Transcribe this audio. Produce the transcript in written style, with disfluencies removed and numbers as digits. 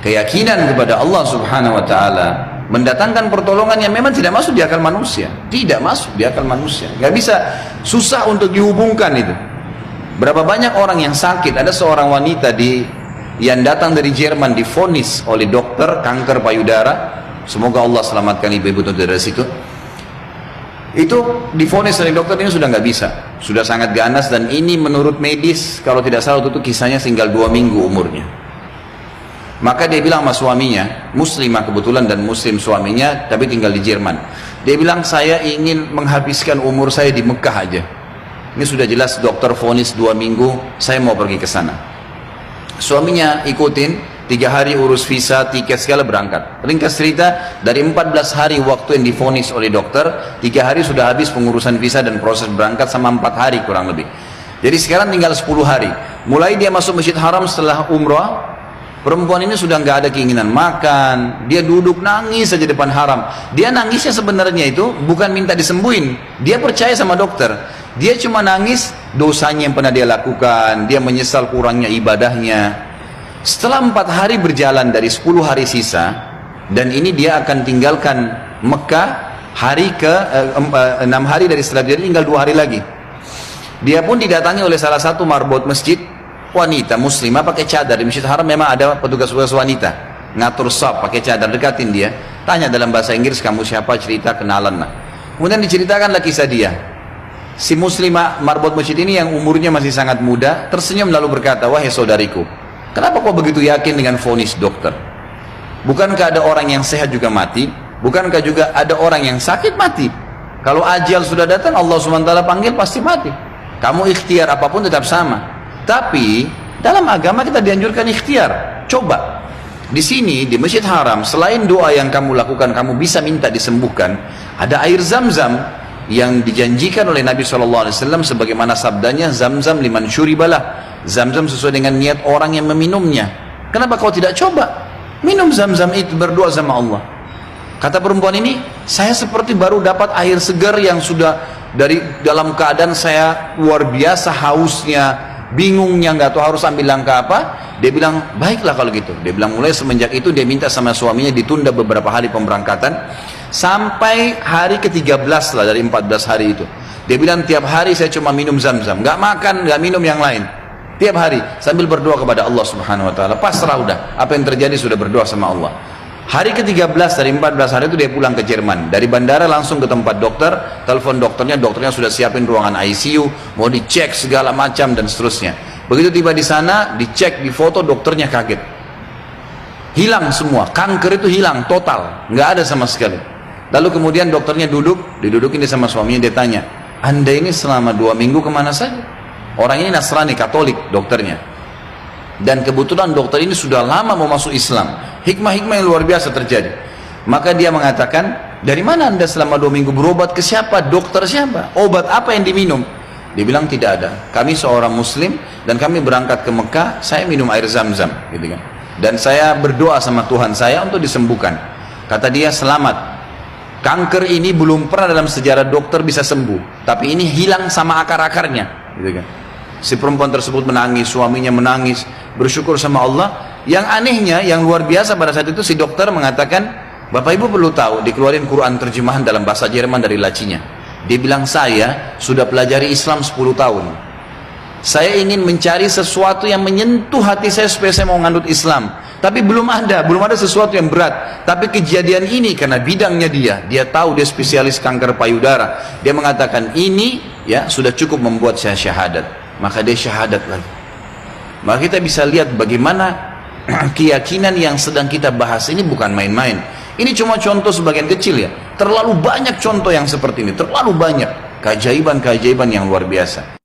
Keyakinan kepada Allah Subhanahu wa taala mendatangkan pertolongan yang memang tidak masuk di akal manusia, tidak masuk di akal manusia, nggak bisa, susah untuk dihubungkan itu. Berapa banyak orang yang sakit, ada seorang wanita yang datang dari Jerman divonis oleh dokter kanker payudara, semoga Allah selamatkan ibu-ibu dari situ. Itu divonis oleh dokter, ini sudah nggak bisa, sudah sangat ganas, dan ini menurut medis kalau tidak salah itu kisahnya tinggal 2 minggu umurnya. Maka dia bilang sama suaminya, muslimah kebetulan dan muslim suaminya, tapi tinggal di Jerman. Dia bilang, saya ingin menghabiskan umur saya di Mekah aja. Ini sudah jelas dokter vonis 2 minggu, saya mau pergi ke sana. Suaminya ikutin, 3 hari urus visa, tiket segala, berangkat. Ringkas cerita, dari 14 hari waktu yang divonis oleh dokter, 3 hari sudah habis pengurusan visa dan proses berangkat sama 4 hari kurang lebih. Jadi sekarang tinggal 10 hari. Mulai dia masuk Masjid Haram setelah umrah, perempuan ini sudah nggak ada keinginan makan, dia duduk nangis saja depan haram. Dia nangisnya sebenarnya itu bukan minta disembuhin, dia percaya sama dokter. Dia cuma nangis dosanya yang pernah dia lakukan, dia menyesal kurangnya ibadahnya. Setelah 4 hari berjalan dari 10 hari sisa, dan ini dia akan tinggalkan Mekah hari ke 6 hari dari setelah, jadi tinggal 2 hari lagi. Dia pun didatangi oleh salah satu marbot masjid, wanita muslimah pakai cadar. Di Masjid Haram memang ada petugas-petugas wanita ngatur shaf pakai cadar, dekatin dia, tanya dalam bahasa Inggris, kamu siapa, cerita, kenalan lah. Kemudian diceritakanlah kisah dia. Si muslimah marbot masjid ini yang umurnya masih sangat muda tersenyum lalu berkata, wahai saudariku, kenapa kau begitu yakin dengan vonis dokter? Bukankah ada orang yang sehat juga mati? Bukankah juga ada orang yang sakit mati? Kalau ajal sudah datang, Allah SWT panggil pasti mati. Kamu ikhtiar apapun tetap sama. Tapi dalam agama kita dianjurkan ikhtiar. Coba di sini di Masjid Haram, selain doa yang kamu lakukan, kamu bisa minta disembuhkan. Ada air Zam-Zam yang dijanjikan oleh Nabi SAW, sebagaimana sabdanya, Zam-Zam liman syuribalah. Zam-Zam sesuai dengan niat orang yang meminumnya. Kenapa kau tidak coba minum Zam-Zam itu, berdoa sama Allah? Kata perempuan ini, saya seperti baru dapat air segar yang sudah dari dalam keadaan saya luar biasa hausnya, bingungnya, nggak tahu harus ambil langkah apa. Dia bilang, baiklah kalau gitu. Dia bilang mulai semenjak itu dia minta sama suaminya ditunda beberapa hari pemberangkatan sampai hari ke-13 lah dari 14 hari itu. Dia bilang tiap hari saya cuma minum Zam-Zam, nggak makan, nggak minum yang lain, tiap hari sambil berdoa kepada Allah Subhanahu Wa Taala. Pasrah udah, apa yang terjadi sudah berdoa sama Allah. Hari ke-13 dari 14 hari itu dia pulang ke Jerman. Dari bandara langsung ke tempat dokter, telepon dokternya, dokternya sudah siapin ruangan ICU, mau dicek segala macam dan seterusnya. Begitu tiba di sana, dicek, difoto, dokternya kaget. Hilang semua, kanker itu hilang total, nggak ada sama sekali. Lalu kemudian dokternya didudukin dia sama suaminya, dia tanya, Anda ini selama 2 minggu kemana saja? Orang ini Nasrani, Katolik dokternya. Dan kebetulan dokter ini sudah lama mau masuk Islam. Hikmah-hikmah yang luar biasa terjadi. Maka dia mengatakan, dari mana Anda selama 2 minggu, berobat ke siapa, dokter siapa, obat apa yang diminum? Dia bilang tidak ada, kami seorang muslim dan kami berangkat ke Mekah, saya minum air Zam-Zam gitu kan. Dan saya berdoa sama Tuhan saya untuk disembuhkan. Kata dia, selamat, kanker ini belum pernah dalam sejarah dokter bisa sembuh, tapi ini hilang sama akar-akarnya gitu kan. Si perempuan tersebut menangis, suaminya menangis, bersyukur sama Allah. Yang anehnya, yang luar biasa pada saat itu, si dokter mengatakan, Bapak Ibu perlu tahu, dikeluarin Quran terjemahan dalam bahasa Jerman dari lacinya. Dia bilang, saya sudah pelajari Islam 10 tahun. Saya ingin mencari sesuatu yang menyentuh hati saya supaya saya mau ngandut Islam. Tapi belum ada sesuatu yang berat. Tapi kejadian ini karena bidangnya dia tahu, dia spesialis kanker payudara. Dia mengatakan, ini ya sudah cukup membuat saya syahadat. Maka dia syahadat lagi. Maka kita bisa lihat bagaimana keyakinan yang sedang kita bahas ini bukan main-main. Ini cuma contoh sebagian kecil ya. Terlalu banyak contoh yang seperti ini, terlalu banyak keajaiban-keajaiban yang luar biasa.